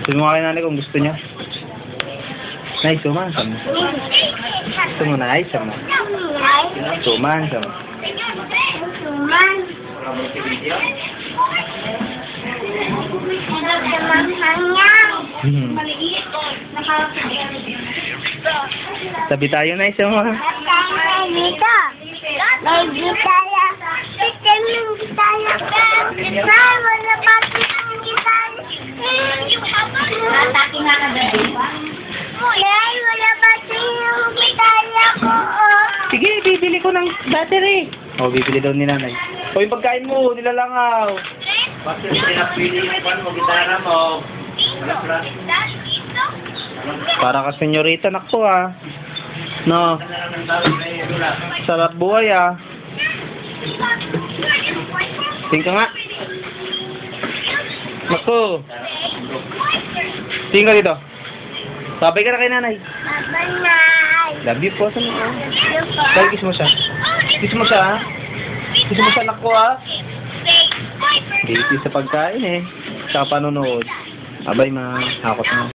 Sabi mo kay nanay kung gusto niya. Nay, suman. Gusto mo, nay? Sama. Suman, sama. Sabi tayo, nay, sama. Dito. May gitaya. Sistem ng gitaya. Wala pa ang gitaya. Atake nga ka dito. Ay, wala pa yung gitaya ko. Sige, bibili ko ng battery. Oh, bibili daw ni nanay. O, yung pagkain mo, nilalangaw. Bakit pinapili mo gitara mo? Para ka senyorita, nakpo ah. No. Sarap buhay ah. Tingka nga. Naku. Tingka dito. Sabay ka na kay nanay. Babay. Love you po sa mga. Dahil kiss mo siya. Kiss mo siya ah. Kiss mo siya, nakpo ah. Busy sa pagkain eh. Sa panonood. Abay ma. Hakot na.